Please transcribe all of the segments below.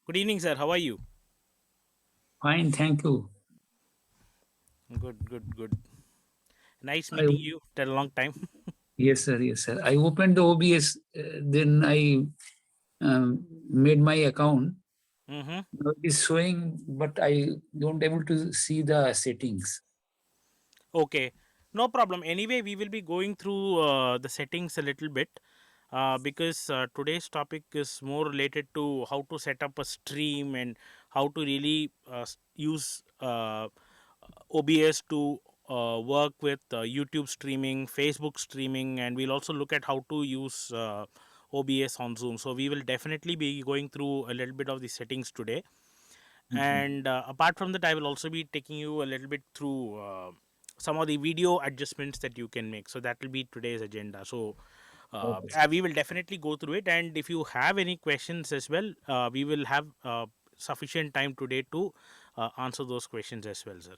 Good evening, sir. How are you? Fine, thank you. Good, good, good. Nice I, meeting you. After a long time. yes, sir. Yes, sir. I opened the OBS, then I made my account. Mm-hmm. Now it is showing, but I don't able to see the settings. Okay, no problem. Anyway, we will be going through the settings a little bit because today's topic is more related to how to set up a stream and how to really use OBS to work with YouTube streaming, Facebook streaming, and we'll also look at how to use OBS on Zoom. So we will definitely be going through a little bit of the settings today. Okay. And apart from that, I will also be taking you a little bit through some of the video adjustments that you can make. So that will be today's agenda. So Okay. we will definitely go through it, and if you have any questions as well, we will have sufficient time today to answer those questions as well, sir.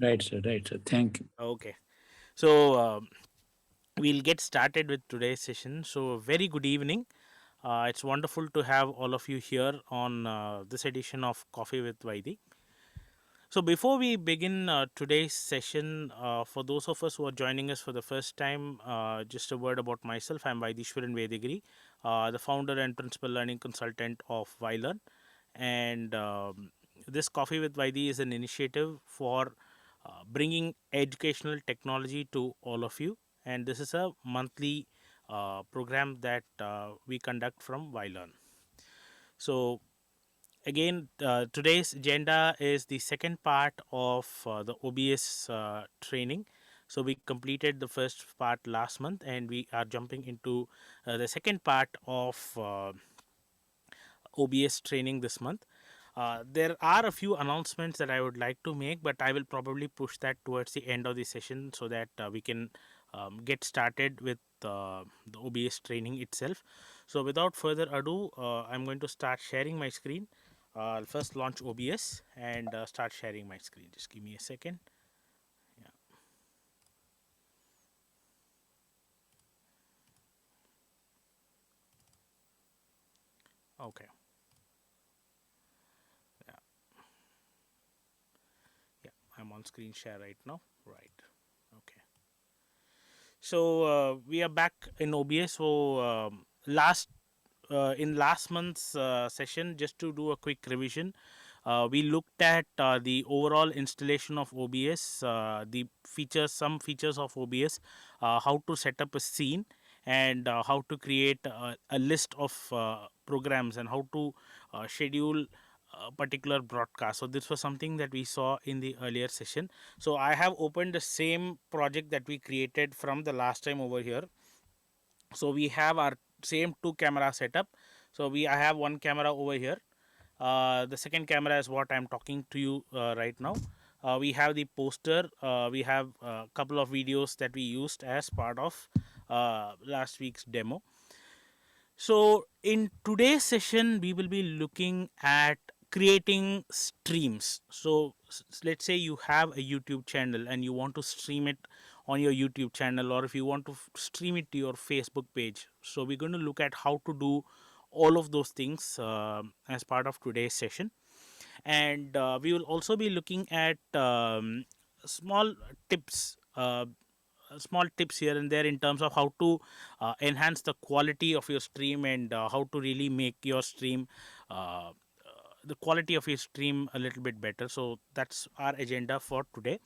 Right, sir. Right, sir. Thank you. Okay, so we'll get started with today's session. So very good evening. It's wonderful to have all of you here on this edition of Coffee with Vaidi. So, before we begin today's session, for those of us who are joining us for the first time, just a word about myself. I'm Vaidishwaran Vedigiri, the founder and principal learning consultant of Vylearn. And this Coffee with Vaidi is an initiative for bringing educational technology to all of you. And this is a monthly program that we conduct from Vylearn. So, again, today's agenda is the second part of the OBS training. So we completed the first part last month, and we are jumping into the second part of OBS training this month. There are a few announcements that I would like to make, but I will probably push that towards the end of the session so that we can get started with the OBS training itself. So, without further ado, I'm going to start sharing my screen. I'll first launch OBS and start sharing my screen. Just give me a second. Yeah. Okay. Yeah. Yeah. I'm on screen share right now. Right. Okay. So we are back in OBS. So last in last month's session, just to do a quick revision, we looked at the overall installation of OBS, the features, some features of OBS, how to set up a scene, and how to create a list of programs, and how to schedule a particular broadcast. So this was something that we saw in the earlier session. So I have opened the same project that we created from the last time over here. So we have our same two camera setup. So I have one camera over here. The second camera is what I'm talking to you right now. We have the poster. We have a couple of videos that we used as part of last week's demo. So, in today's session, we will be looking at creating streams. So, let's say you have a YouTube channel and you want to stream it on your YouTube channel, or if you want to stream it to your Facebook page. So, we're going to look at how to do all of those things as part of today's session. And we will also be looking at small tips. Small tips here and there in terms of how to enhance the quality of your stream, and how to really make your stream the quality of your stream a little bit better. So that's our agenda for today.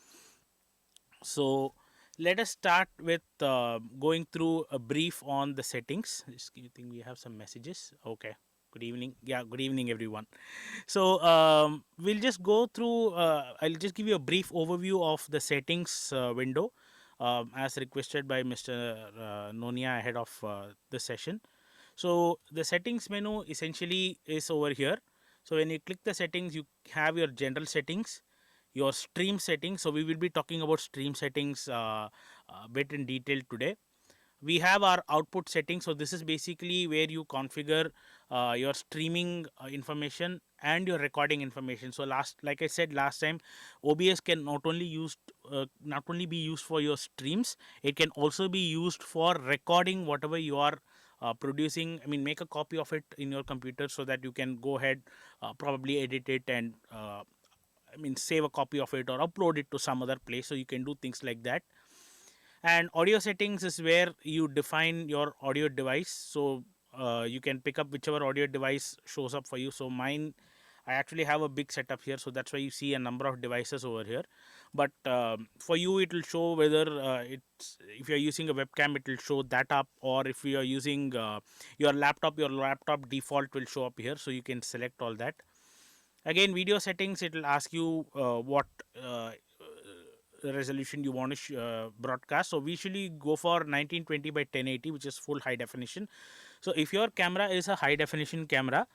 So let us start with going through a brief on the settings. Just I think we have some messages. Okay, good evening. Yeah, good evening everyone. So we'll just go through. I'll just give you a brief overview of the settings window, as requested by Mr. Nonia ahead of the session. So the settings menu essentially is over here. So when you click the settings, you have your general settings, your stream settings. So we will be talking about stream settings a bit in detail today. We have our output settings. So this is basically where you configure your streaming information and your recording information. So like I said last time, OBS can not only be used for your streams, it can also be used for recording whatever you are producing, I mean, make a copy of it in your computer so that you can go ahead, probably edit it and I mean, save a copy of it or upload it to some other place. So you can do things like that. And audio settings is where you define your audio device. So you can pick up whichever audio device shows up for you. So mine, I actually have a big setup here, so that's why you see a number of devices over here. But for you, it will show whether it's, if you're using a webcam, it will show that up, or if you are using your laptop default will show up here, so you can select all that. Again, video settings, it will ask you what resolution you want to broadcast. So we usually go for 1920 by 1080, which is full high definition. So if your camera is a high definition camera,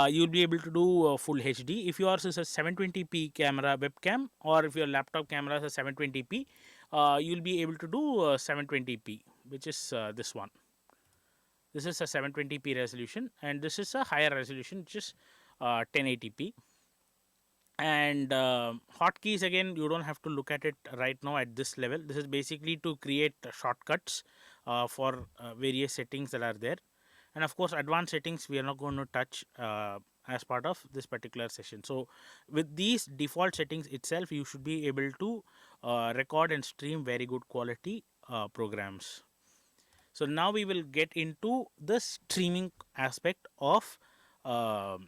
you'll be able to do full HD. If yours is a 720p camera webcam, or if your laptop camera is a 720p, you'll be able to do 720p, which is this one. This is a 720p resolution, and this is a higher resolution, which is 1080p. And hotkeys, again, you don't have to look at it right now at this level. This is basically to create shortcuts for various settings that are there. And of course, advanced settings we are not going to touch as part of this particular session. So with these default settings itself, you should be able to record and stream very good quality programs. So now we will get into the streaming aspect of OBS.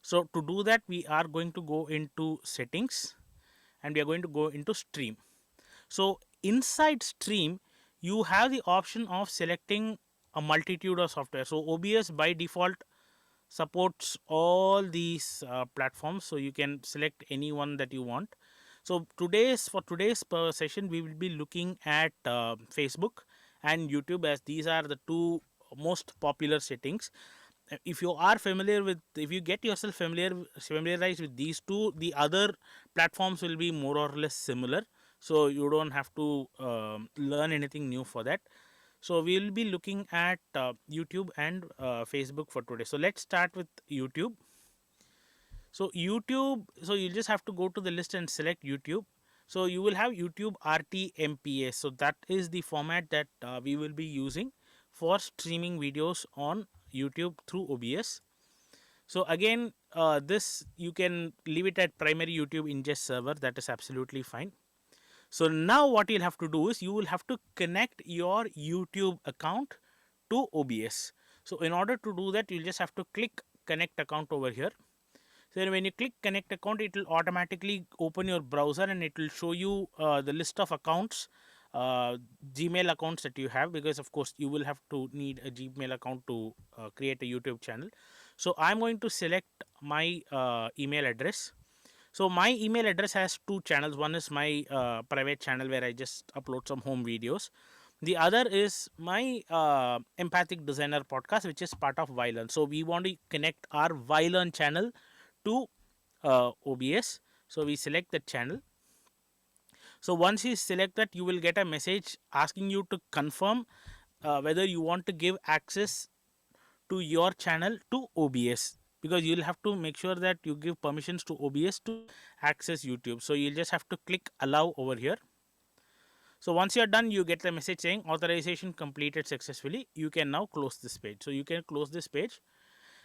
So to do that, we are going to go into settings and we are going to go into stream. So inside stream, you have the option of selecting a multitude of software. So OBS by default supports all these platforms, so you can select any one that you want. So for today's session, we will be looking at Facebook and YouTube, as these are the two most popular settings. If you are familiar with, if you get yourself familiarized with these two, the other platforms will be more or less similar, so you don't have to learn anything new for that. So we will be looking at YouTube and Facebook for today. So let's start with YouTube. So YouTube, so you just have to go to the list and select YouTube. So you will have YouTube RTMPS. So that is the format that we will be using for streaming videos on YouTube through OBS. So again, this you can leave it at primary YouTube ingest server. That is absolutely fine. So now what you'll have to do is you will have to connect your YouTube account to OBS. So in order to do that, you'll just have to click connect account over here. So when you click connect account, it will automatically open your browser and it will show you the list of accounts, Gmail accounts that you have, because of course you will have to need a Gmail account to create a YouTube channel. So I'm going to select my email address. So my email address has two channels. One is my private channel where I just upload some home videos. The other is my Empathic Designer podcast, which is part of Vylearn. So we want to connect our Vylearn channel to OBS. So we select the channel. So once you select that, you will get a message asking you to confirm whether you want to give access to your channel to OBS, because you'll have to make sure that you give permissions to OBS to access YouTube. So you'll just have to click allow over here. So once you're done, you get the message saying authorization completed successfully. You can now close this page. So you can close this page.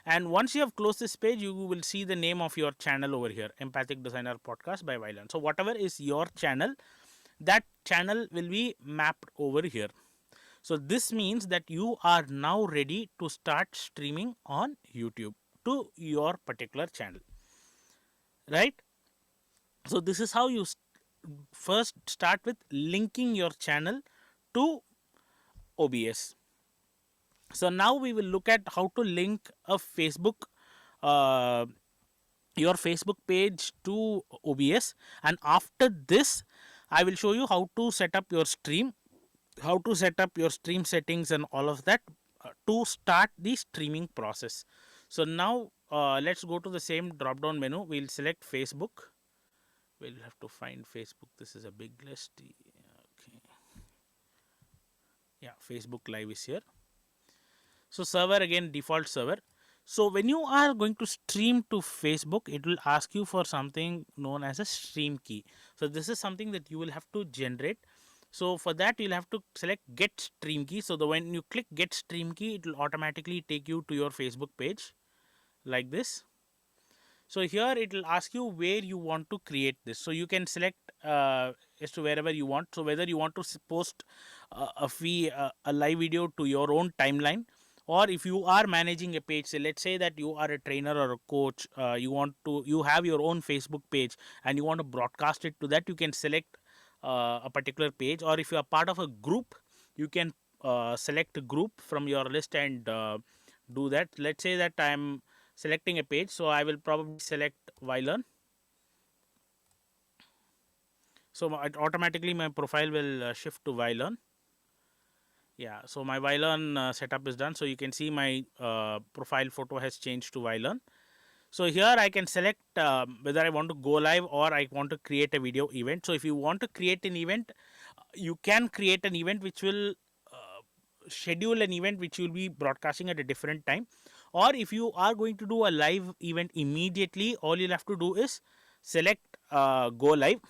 And once you have closed this page, you will see the name of your channel over here, Empathic Designer Podcast by Vylearn. So whatever is your channel, that channel will be mapped over here. So this means that you are now ready to start streaming on YouTube to your particular channel, right? So this is how you first start with linking your channel to OBS. So now we will look at how to link a uh, your Facebook page to OBS, and after this I will show you how to set up your stream, how to set up your stream settings and all of that to start the streaming process. So now let's go to the same drop down menu. We'll select Facebook. We'll have to find Facebook. This is a big list. Okay. Yeah, Facebook Live is here. So server, again, default server. So when you are going to stream to Facebook, it will ask you for something known as a stream key. So this is something that you will have to generate. So for that, you'll have to select get stream key. So when you click get stream key, it will automatically take you to your Facebook page like this. So here it will ask you where you want to create this. So you can select as to wherever you want. So whether you want to post a live video to your own timeline, or if you are managing a page, say let's say that you are a trainer or a coach, you have your own Facebook page and you want to broadcast it to that, you can select a particular page. Or if you are part of a group, you can select a group from your list and do that. Let's say that I'm selecting a page, so I will probably select Vylearn. So automatically my profile will shift to Vylearn. Yeah, so my Vylearn setup is done. So you can see my profile photo has changed to Vylearn. So here I can select whether I want to go live or I want to create a video event. So if you want to create an event, you can create an event which will schedule an event which you will be broadcasting at a different time. Or if you are going to do a live event immediately, all you'll have to do is select go live.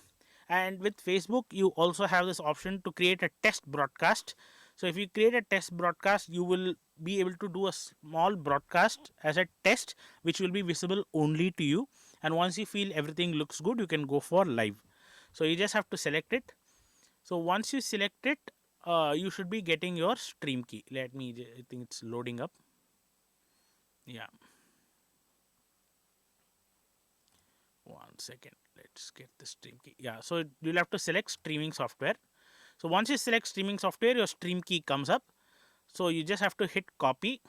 And with Facebook, you also have this option to create a test broadcast. So if you create a test broadcast, you will be able to do a small broadcast as a test which will be visible only to you. And once you feel everything looks good, you can go for live. So you just have to select it. So once you select it, you should be getting your stream key. Let me, I think it's loading up. Yeah, 1 second. Let's get the stream key. Yeah, so you'll have to select streaming software. So once you select streaming software, your stream key comes up. So you just have to hit copy,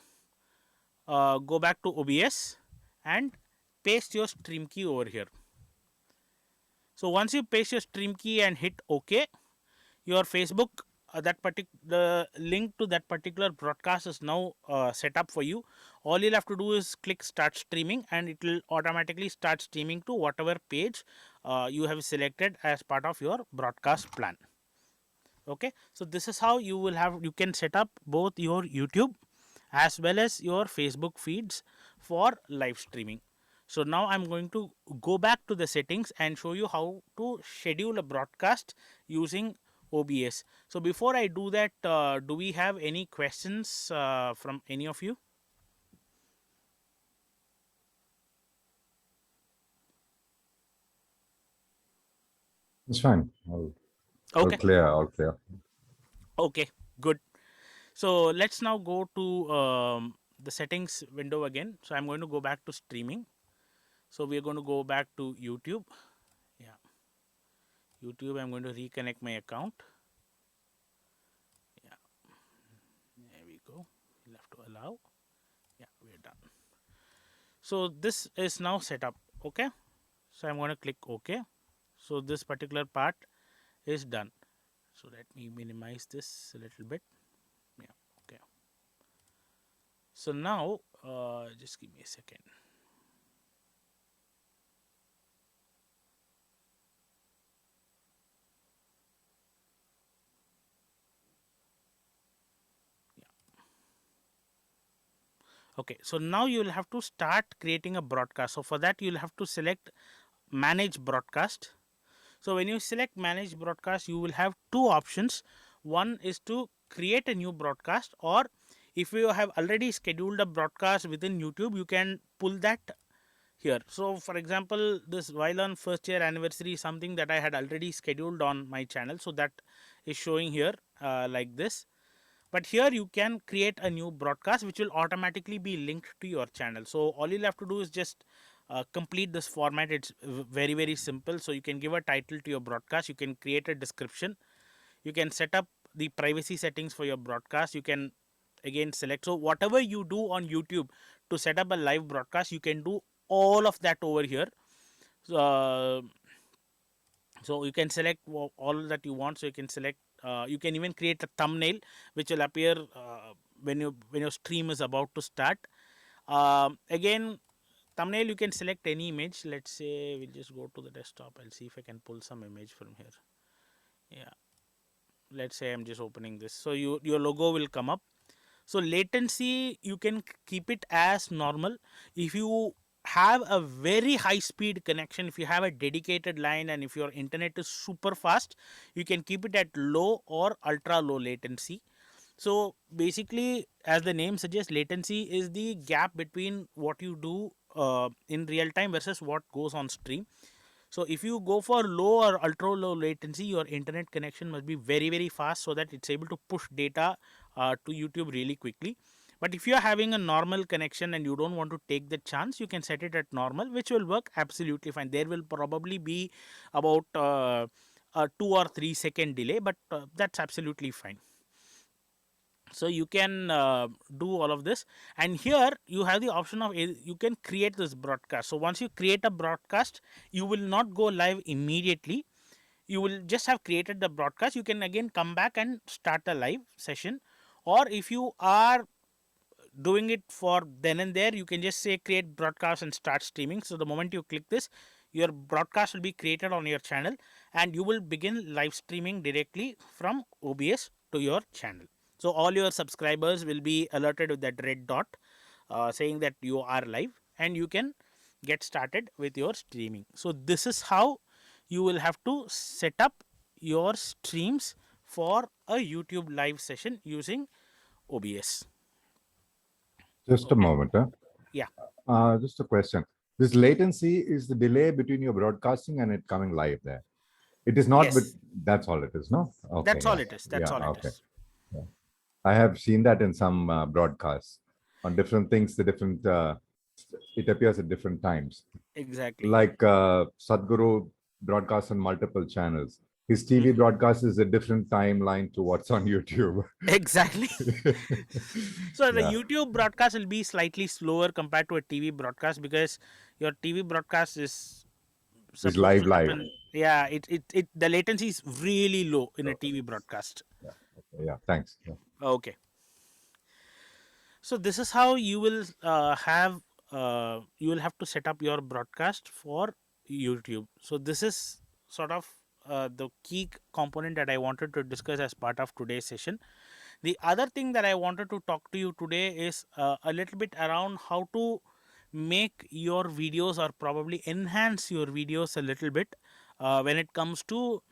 go back to OBS and paste your stream key over here. So once you paste your stream key and hit OK, your Facebook, the link to that particular broadcast is now set up for you. All you'll have to do is click start streaming and it will automatically start streaming to whatever page you have selected as part of your broadcast plan. Okay, so this is how you can set up both your YouTube as well as your Facebook feeds for live streaming. So now I'm going to go back to the settings and show you how to schedule a broadcast using OBS. So before I do that, do we have any questions from any of you? It's fine. All Okay. clear, all clear. Okay, good. So let's now go to the settings window again. So I'm going to go back to streaming. So we're going to go back to YouTube. Yeah, YouTube. I'm going to reconnect my account. Yeah, there we go. We'll have to allow. Yeah, we're done. So this is now set up. Okay. So I'm going to click OK. So this particular part is done. So let me minimize this a little bit. Yeah. Okay. So now just give me a second. Okay, so now you will have to start creating a broadcast. So for that, you'll have to select manage broadcast. So when you select manage broadcast, you will have two options. One is to create a new broadcast, or if you have already scheduled a broadcast within YouTube, you can pull that here. So for example, this Vylearn first year anniversary is something that I had already scheduled on my channel. So that is showing here like this. But here you can create a new broadcast which will automatically be linked to your channel. So all you'll have to do is just complete this format. It's very simple. So you can give a title to your broadcast, you can create a description, you can set up the privacy settings for your broadcast, you can again select. So whatever you do on YouTube to set up a live broadcast, you can do all of that over here. So you can select all that you want. So you can select, you can even create a thumbnail which will appear when your stream is about to start. Again, thumbnail, you can select any image. Let's say we'll just go to the desktop. I'll see if I can pull some image from here. Yeah, let's say I'm just opening this. So your logo will come up. So latency, you can keep it as normal. If you have a very high speed connection, if you have a dedicated line and if your internet is super fast, you can keep it at low or ultra low latency. So basically, as the name suggests, latency is the gap between what you do in real time versus what goes on stream. So if you go for low or ultra low latency, your internet connection must be very very fast so that it's able to push data to YouTube really quickly. But if you're having a normal connection and you don't want to take the chance, you can set it at normal, which will work absolutely fine. There will probably be about a 2 or 3 second delay, but that's absolutely fine. So you can do all of this, and here you have the option of you can create this broadcast. So once you create a broadcast, you will not go live immediately. You will just have created the broadcast. You can again come back and start a live session, or if you are doing it for then and there, you can just say create broadcast and start streaming. So the moment you click this, your broadcast will be created on your channel and you will begin live streaming directly from OBS to your channel. So all your subscribers will be alerted with that red dot saying that you are live, and you can get started with your streaming. So this is how you will have to set up your streams for a YouTube live session using OBS. Just a moment. Yeah. Just a question. This latency is the delay between your broadcasting and it coming live there. It is not, Yes. but that's all it is, no? Okay. That's all it is. That's Yeah, all it okay. is. Yeah. I have seen that in some broadcasts on different things, the different, it appears at different times. Exactly. Like Sadhguru broadcasts on multiple channels. His TV broadcast is a different timeline to what's on YouTube. Exactly. So the Yeah. YouTube broadcast will be slightly slower compared to a TV broadcast, because your TV broadcast is It's supposed to live. happen. Yeah, it the latency is really low in a TV broadcast. Yeah. Okay. Yeah. Thanks. Yeah. Okay. So this is how you will you will have to set up your broadcast for YouTube. So this is sort of the key component that I wanted to discuss as part of today's session. The other thing that I wanted to talk to you today is a little bit around how to make your videos, or probably enhance your videos a little bit when it comes to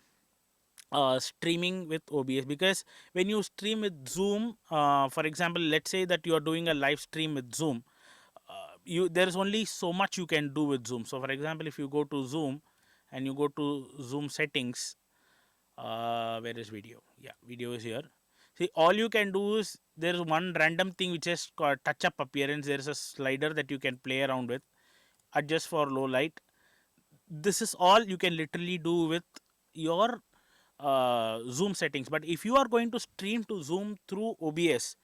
streaming with OBS. Because when you stream with Zoom, for example, let's say that you are doing a live stream with Zoom, there is only so much you can do with Zoom. So for example, if you go to Zoom and you go to Zoom settings, where is video? Yeah, video is here. See, all you can do is, there is one random thing which is called touch up appearance. There is a slider that you can play around with, adjust for low light. This is all you can literally do with your Zoom settings. But if you are going to stream to Zoom through OBS,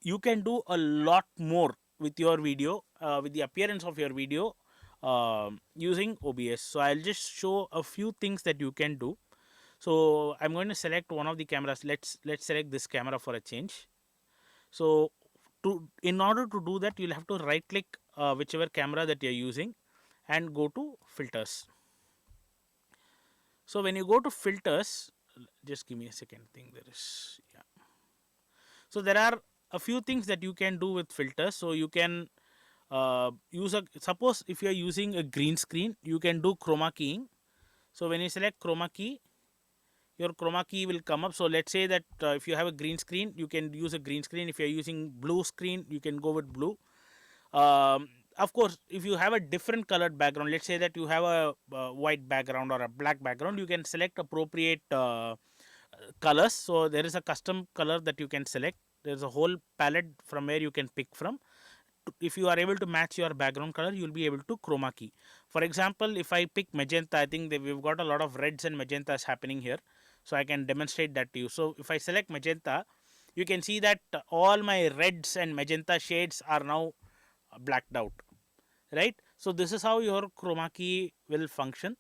you can do a lot more with your video, with the appearance of your video, using OBS. So I'll just show a few things that you can do. So I'm going to select one of the cameras. Let's select this camera for a change. So in order to do that, you'll have to right click whichever camera that you're using and go to filters. So when you go to filters, just give me a second. Thing there is, yeah. So there are a few things that you can do with filters. So you can use suppose if you are using a green screen, you can do chroma keying. So when you select chroma key, your chroma key will come up. So let's say that if you have a green screen, you can use a green screen. If you're using blue screen, you can go with blue. Of course, if you have a different colored background, let's say that you have a white background or a black background, you can select appropriate colors. So there is a custom color that you can select. There's a whole palette from where you can pick from. If you are able to match your background color, you'll be able to chroma key. For example, if I pick magenta, I think that we've got a lot of reds and magentas happening here. So I can demonstrate that to you. So if I select magenta, you can see that all my reds and magenta shades are now blacked out, right? So this is how your chroma key will function.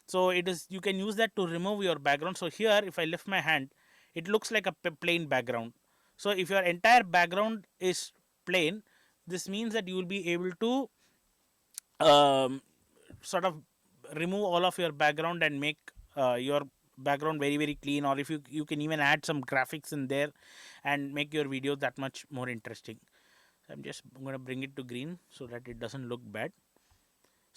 So it is, you can use that to remove your background. So here, if I lift my hand, it looks like a plain background. So if your entire background is plain, this means that you will be able to sort of remove all of your background and make your background very very clean. Or if you can even add some graphics in there and make your video that much more interesting. I'm going to bring it to green so that it doesn't look bad.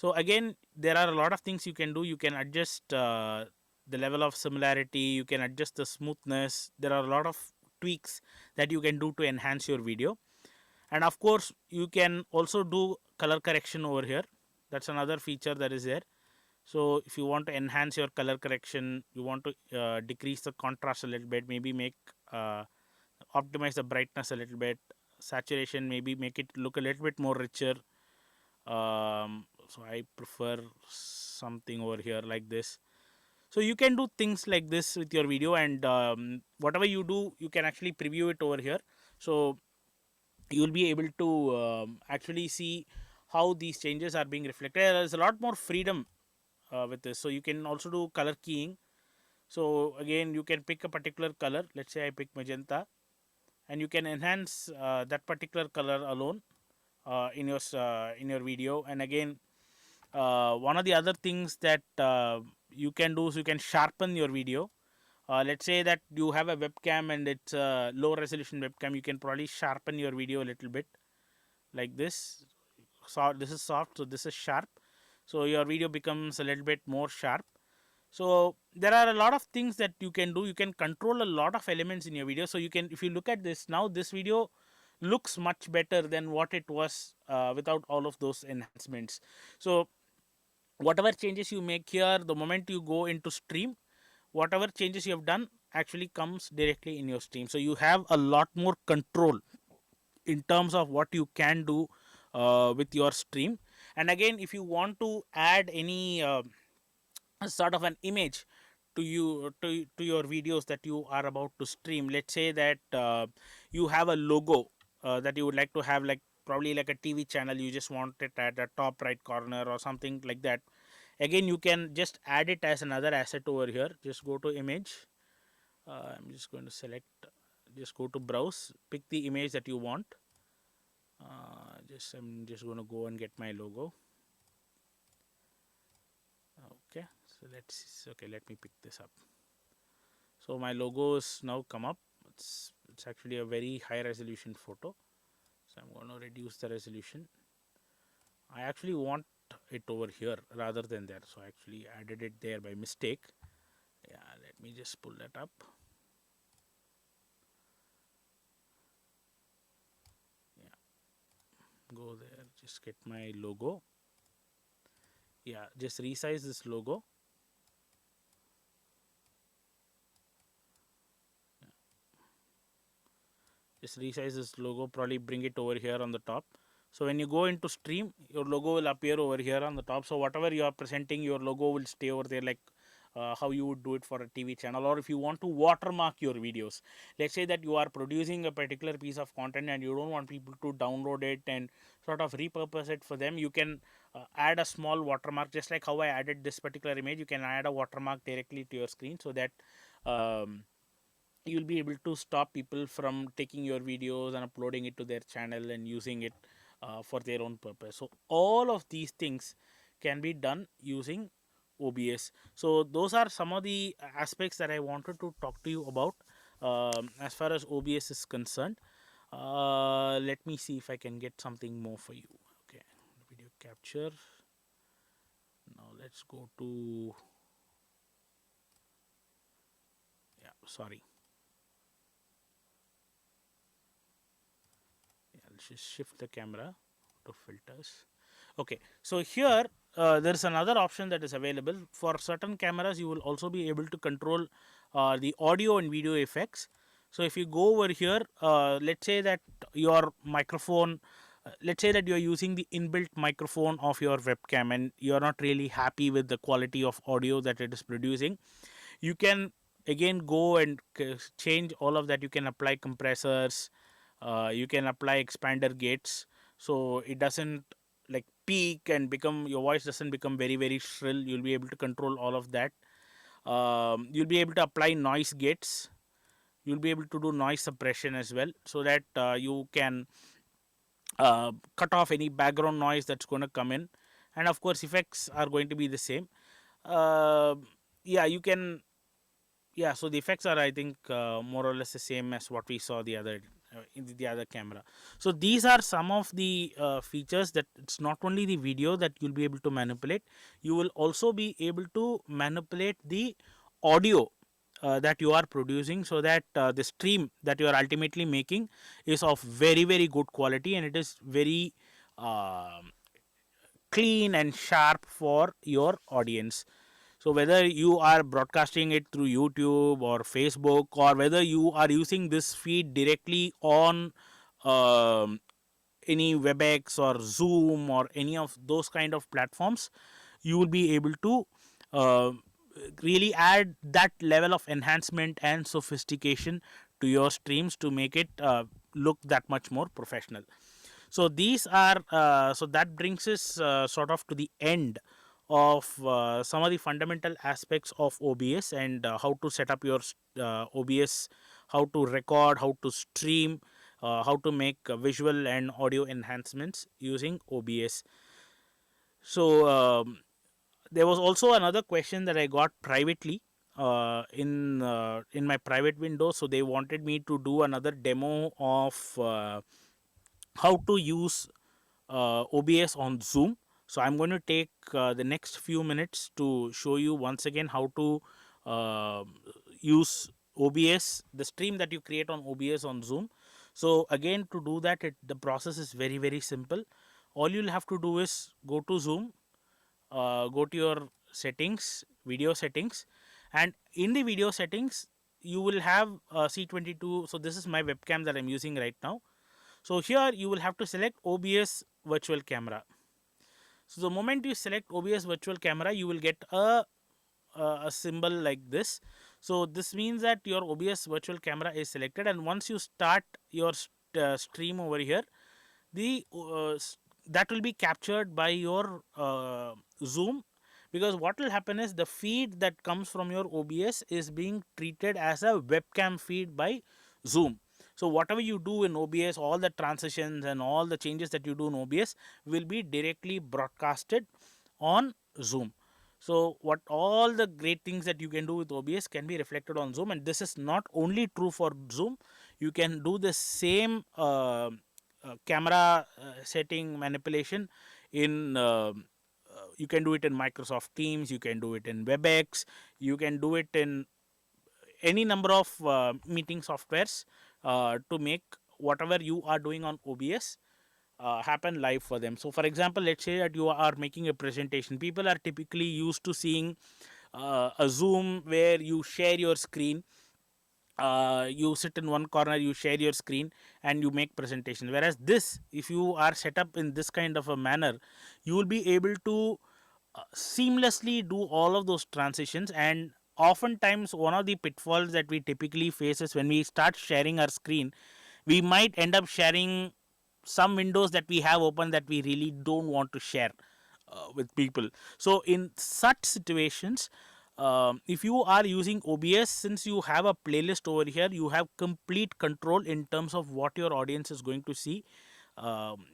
So again, there are a lot of things you can do. You can adjust the level of similarity, you can adjust the smoothness. There are a lot of tweaks that you can do to enhance your video. And of course, you can also do color correction over here. That's another feature that is there. So if you want to enhance your color correction, you want to decrease the contrast a little bit, maybe make optimize the brightness a little bit, saturation, maybe make it look a little bit more richer. So I prefer something over here like this. So you can do things like this with your video, and whatever you do, you can actually preview it over here. So you will be able to actually see how these changes are being reflected. There's a lot more freedom with this. So you can also do color keying. So again, you can pick a particular color. Let's say I pick magenta, and you can enhance that particular color alone in your video. And again, one of the other things that you can do is you can sharpen your video. Let's say that you have a webcam and it's a low resolution webcam, you can probably sharpen your video a little bit like this. So this is soft, so this is sharp, so your video becomes a little bit more sharp. So there are a lot of things that you can do. You can control a lot of elements in your video. So you can, if you look at this now, this video looks much better than what it was without all of those enhancements. So whatever changes you make here, the moment you go into stream, whatever changes you have done actually comes directly in your stream. So you have a lot more control in terms of what you can do with your stream. And again, if you want to add any sort of an image to you to your videos that you are about to stream, let's say that you have a logo that you would like to have, like probably like a TV channel, you just want it at the top right corner or something like that. Again, you can just add it as another asset over here. Just go to image. I'm just going to select, just go to browse, pick the image that you want. I'm just going to go and get my logo. Okay, so okay, let me pick this up. So my logo is now come up. It's actually a very high resolution photo, so I'm going to reduce the resolution. I actually want it over here rather than there, so I actually added it there by mistake. Yeah, let me just pull that up. Yeah, go there, just get my logo. Yeah, just resize this logo. Yeah. Just resize this logo, probably bring it over here on the top. So when you go into stream, your logo will appear over here on the top. So whatever you are presenting, your logo will stay over there, like how you would do it for a TV channel. Or if you want to watermark your videos, let's say that you are producing a particular piece of content and you don't want people to download it and sort of repurpose it for them, you can add a small watermark, just like how I added this particular image. You can add a watermark directly to your screen, so that you'll be able to stop people from taking your videos and uploading it to their channel and using it for their own purpose. So all of these things can be done using OBS. So those are some of the aspects that I wanted to talk to you about as far as OBS is concerned. Let me see if I can get something more for you. Okay, video capture. Now let's go to, yeah, sorry. Yeah, let's just shift the camera to filters. Okay, so here there is another option that is available. For certain cameras, you will also be able to control the audio and video effects. So if you go over here, let's say that your microphone, let's say that you are using the inbuilt microphone of your webcam and you are not really happy with the quality of audio that it is producing, you can again go and change all of that. You can apply compressors, you can apply expander gates, so it doesn't like peak and become, your voice doesn't become very shrill. You'll be able to control all of that. You'll be able to apply noise gates. You'll be able to do noise suppression as well, so that you can cut off any background noise that's going to come in. And of course, effects are going to be the same. uh, yeah, you can, yeah, so the effects are, I think, more or less the same as what we saw the other in the other camera. So these are some of the features that it's not only the video that you'll be able to manipulate, you will also be able to manipulate the audio that you are producing, so that the stream that you are ultimately making is of very very good quality, and it is very clean and sharp for your audience. So whether you are broadcasting it through YouTube or Facebook, or whether you are using this feed directly on um, any WebEx or Zoom or any of those kind of platforms, you will be able to uh, really add that level of enhancement and sophistication to your streams to make it look that much more professional. So these are so that brings us sort of to the end of some of the fundamental aspects of OBS, and how to set up your OBS, how to record, how to stream, how to make visual and audio enhancements using OBS. So there was also another question that I got privately in my private window. So they wanted me to do another demo of how to use OBS on Zoom. So I'm going to take the next few minutes to show you once again how to uh, use OBS, the stream that you create on OBS on Zoom. So again, to do that, the process is very very simple. All you'll have to do is go to Zoom, go to your settings, video settings, and in the video settings you will have C22. So this is my webcam that I'm using right now. So here you will have to select OBS virtual camera. So the moment you select OBS virtual camera, you will get a symbol like this. So this means that your OBS virtual camera is selected, and once you start your stream over here, the that will be captured by your Zoom, because what will happen is the feed that comes from your OBS is being treated as a webcam feed by Zoom. So whatever you do in OBS, all the transitions and all the changes that you do in OBS will be directly broadcasted on Zoom. So what all the great things that you can do with OBS can be reflected on Zoom, and this is not only true for Zoom. You can do the same camera setting manipulation in you can do it in Microsoft Teams, you can do it in WebEx, you can do it in any number of meeting softwares to make whatever you are doing on OBS happen live for them. So for example, let's say that you are making a presentation. People are typically used to seeing a Zoom where you share your screen, you sit in one corner, you share your screen and you make presentation. Whereas this, if you are set up in this kind of a manner, you will be able to seamlessly do all of those transitions. And oftentimes one of the pitfalls that we typically face is when we start sharing our screen, we might end up sharing some windows that we have open that we really don't want to share with people. So in such situations, if you are using OBS, since you have a playlist over here, you have complete control in terms of what your audience is going to see.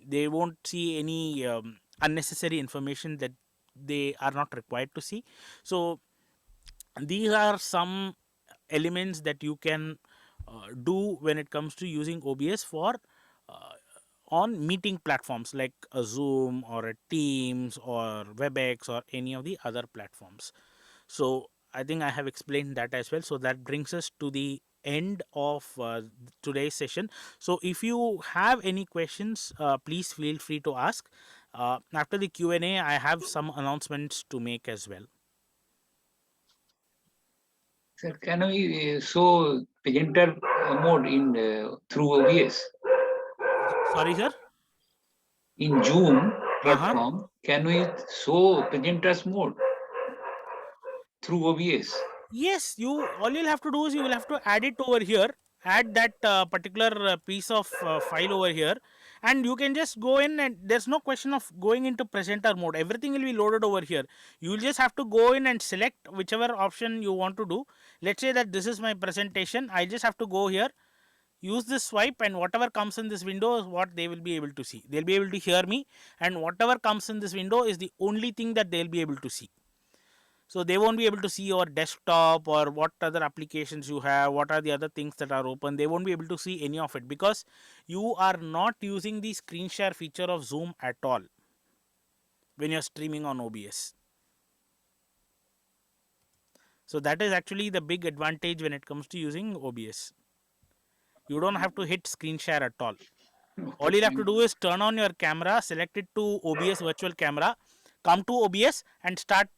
They won't see any unnecessary information that they are not required to see. So these are some elements that you can do when it comes to using OBS for uh, on meeting platforms like a Zoom or a Teams or WebEx or any of the other platforms. So I think I have explained that as well. So that brings us to the end of today's session. So if you have any questions, please feel free to ask. After the Q&A, I have some announcements to make as well. Sir, can we show presenter mode in through OBS Sorry, sir. in Zoom Uh huh. platform? Can we show presenters mode through OBS? Yes, you all you'll have to do is you will have to add it over here, add that particular piece of file over here, and you can just go in, and there's no question of going into presenter mode. Everything will be loaded over here. You'll just have to go in and select whichever option you want to do. Let's say that this is my presentation. I just have to go here, use this swipe, and whatever comes in this window is what they will be able to see. They'll be able to hear me, and whatever comes in this window is the only thing that they'll be able to see. So they won't be able to see your desktop or what other applications you have, what are the other things that are open. They won't be able to see any of it because you are not using the screen share feature of Zoom at all when you're streaming on OBS. So that is actually the big advantage when it comes to using OBS. You don't have to hit screen share at all. All Okay, you'll have to fine. do is turn on your camera, select it to OBS virtual camera, come to OBS and start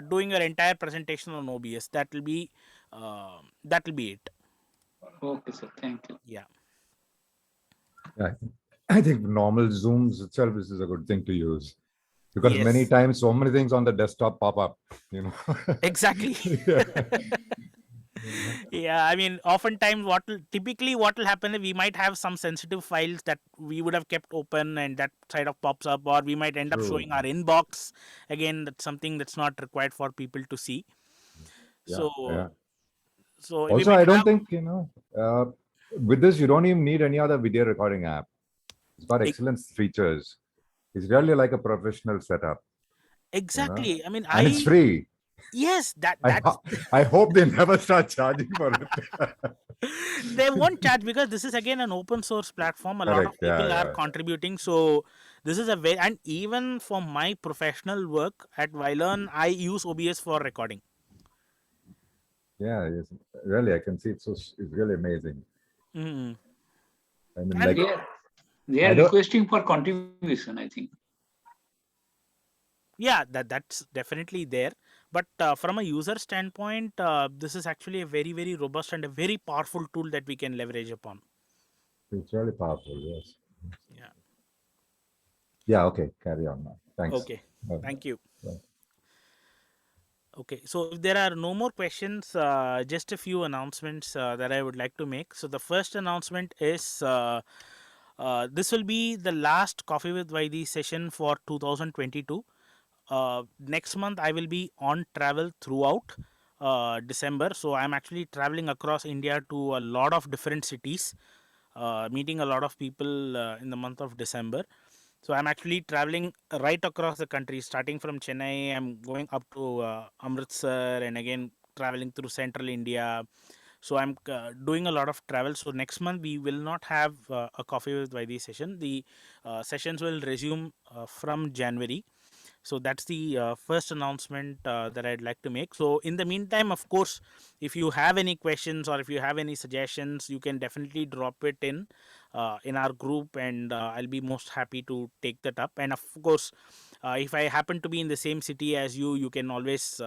doing your entire presentation on OBS. That will be it. Okay, sir. Thank you. Yeah. Yeah, I think normal Zooms itself is a good thing to use because many Yes. times so many things on the desktop pop up, you know. Exactly. Yeah. Yeah, I mean, oftentimes typically what will happen is we might have some sensitive files that we would have kept open and that side of pops up, or we might end up True. showing our inbox. Again, that's something that's not required for people to see. Yeah, So yeah. so we Also, might I don't have think, with this, you don't even need any other video recording app. It's got e- excellent features. It's really like a professional setup, you know, exactly. I mean, and it's free. yes, I, that's ho- I hope they never start charging for it. they won't charge because this is again an open source platform. A lot of Correct. people Yeah, are yeah. contributing. So this is a way, and even for my professional work at Vylearn, I use OBS for recording. Yeah, yes. Really, I can see it's really amazing. Mm. I mean, And like, They I are don't, requesting for contribution, I think. yeah, that's definitely there. But from a user standpoint, this is actually a very robust and a very powerful tool that we can leverage upon. it's really powerful. Yes. Yeah. Yeah. Okay. Carry on now. Thanks. Okay. Uh, Thank you. uh, Okay, so if there are no more questions, just a few announcements that I would like to make. So the first announcement is this will be the last Coffee with Vaidi session for 2022. Next month I will be on travel throughout December. So I'm actually traveling across India to a lot of different cities, meeting a lot of people in the month of December. So I'm actually traveling right across the country, starting from Chennai. I'm going up to Amritsar and again traveling through central India. So I'm doing a lot of travel. So next month we will not have a coffee with Vaidi session. The sessions will resume from January. So that's the first announcement that I'd like to make. So in the meantime, of course, if you have any questions or if you have any suggestions, you can definitely drop it in our group, and I'll be most happy to take that up. And of course, if I happen to be in the same city as you, you can always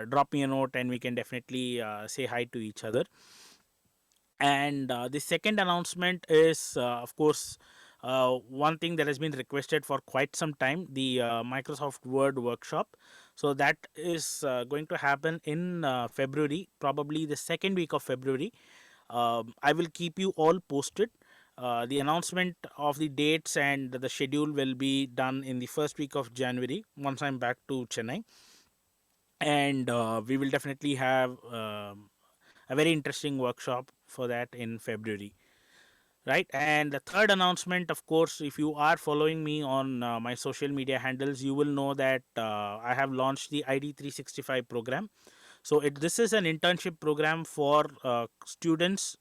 drop me a note, and we can definitely say hi to each other. And the second announcement is, of course, one thing that has been requested for quite some time, the Microsoft Word workshop. So that is going to happen in February, probably the second week of February. I will keep you all posted. The announcement of the dates and the schedule will be done in the first week of January once I'm back to Chennai. And we will definitely have a very interesting workshop for that in February. Right. And the third announcement, of course, if you are following me on my social media handles, you will know that I have launched the ID 365 program. So this is an internship program for students,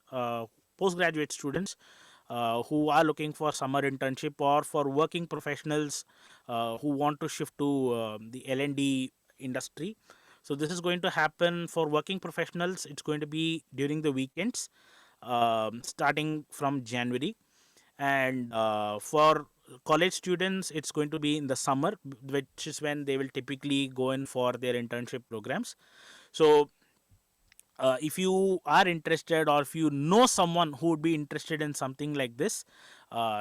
postgraduate students who are looking for summer internship, or for working professionals who want to shift to the L&D industry. So this is going to happen for working professionals. It's going to be during the weekends, starting from January. And for college students, it's going to be in the summer, which is when they will typically go in for their internship programs. So if you are interested, or if you know someone who would be interested in something like this,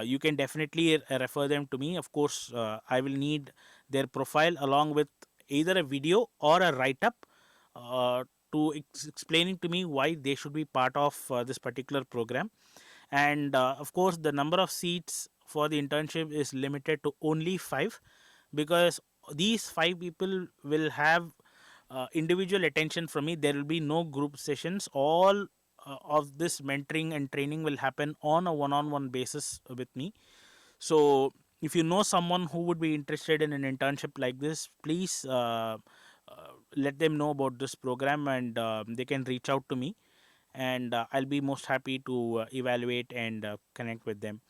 you can definitely refer them to me. Of course, I will need their profile along with either a video or a write up uh, to explaining to me why they should be part of this particular program. And of course, the number of seats for the internship is limited to only 5, because these 5 people will have individual attention from me. There will be no group sessions. All of this mentoring and training will happen on a one-on-one basis with me. So if you know someone who would be interested in an internship like this, please let them know about this program, and they can reach out to me, and I'll be most happy to evaluate and connect with them.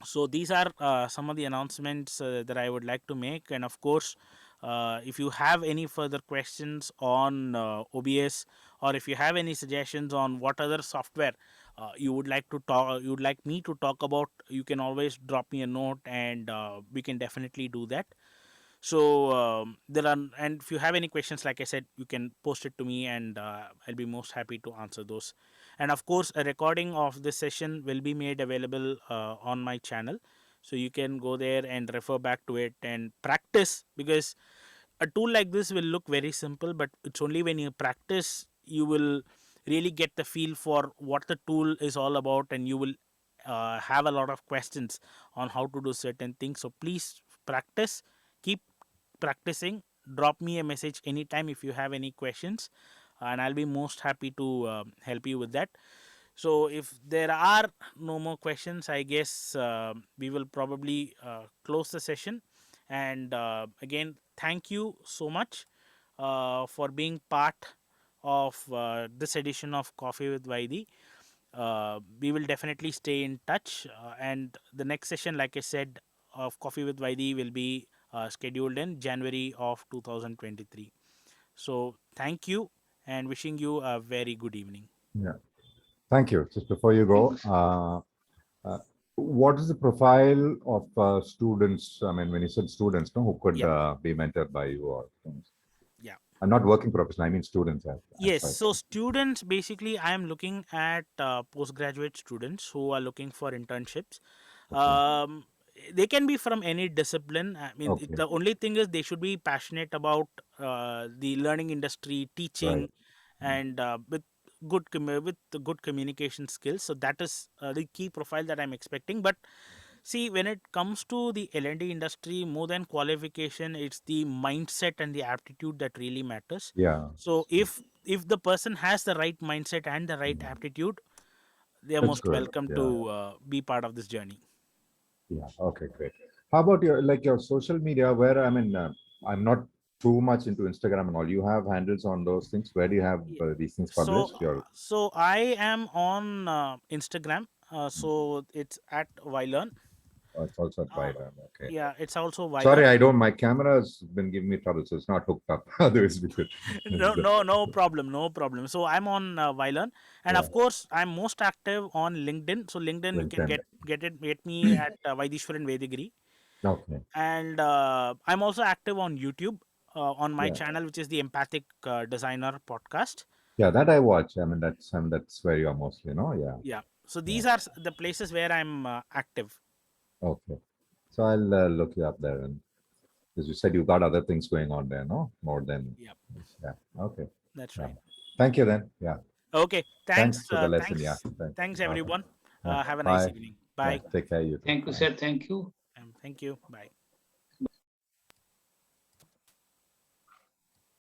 So these are some of the announcements that I would like to make. And of course, if you have any further questions on OBS, or if you have any suggestions on what other software you would like to talk, you would like me to talk about, you can always drop me a note, and we can definitely do that. So there are, and if you have any questions, like I said, you can post it to me, and I'll be most happy to answer those. And of course, a recording of this session will be made available on my channel, so you can go there and refer back to it and practice, because a tool like this will look very simple, but it's only when you practice you will really get the feel for what the tool is all about, and you will have a lot of questions on how to do certain things. So please practice, keep practicing. Drop me a message anytime if you have any questions, and I'll be most happy to help you with that. So if there are no more questions, I guess we will probably close the session. And again, thank you so much for being part of this edition of Coffee with Vaidi. We will definitely stay in touch, and the next session, like I said, of Coffee with Vaidi will be scheduled in January of 2023. So thank you, and wishing you a very good evening. Yeah. Thank you. Just before you Thank go, what is the profile of students? I mean, when you said students, no, who could Yeah. be mentored by you or things? Yeah. I'm not working professional. I mean, students. Yes, Right. so students, basically I am looking at postgraduate students who are looking for internships. Okay. um, they can be from any discipline. I mean, Okay. the only thing is they should be passionate about the learning industry, Right. teaching, and with with the good communication skills. So that is the key profile that I'm expecting. But see, when it comes to the L&D industry, more than qualification, it's the mindset and the aptitude that really matters. Yeah. So if the person has the right mindset and the right Mm. aptitude, they are That's most good. welcome Yeah. to be part of this journey. Yeah. Okay. Great. How about your social media? Where I mean, I'm not too much into Instagram and all. You have handles on those things. Where do you have Ye- these things So, published? Your I am on Instagram. So it's at Vylearn. it's also at Uh, Byron. Okay. yeah, it's also Sorry, Vylearn. I don't. My camera's been giving me trouble, so it's not hooked up. Otherwise, we could. No, no, no problem, no problem. So I'm on Vylearn, and Yeah. of course I'm most active on LinkedIn. So LinkedIn, you can LinkedIn. get me at Vaidishwaran Vedigiri, Okay. and I'm also active on YouTube on my Yeah. channel, which is the Empathic Designer podcast. Yeah, that I watch. I mean, that's where you are mostly, no? Yeah. Yeah. So Yeah. these are the places where I'm active. Okay. So I'll look you up there, and as you said, you got other things going on there, no? More than Yeah, this. Yeah. Okay. that's Yeah. right. Thank you then. Yeah. Okay. Thanks Thanks. for the lesson. Yeah. Thanks. Thanks. Thanks, Okay. everyone. Yeah. Have a nice Bye. evening. Yeah. Bye. Take care. You too. you, Bye. sir. Thank you. Thank you. Bye.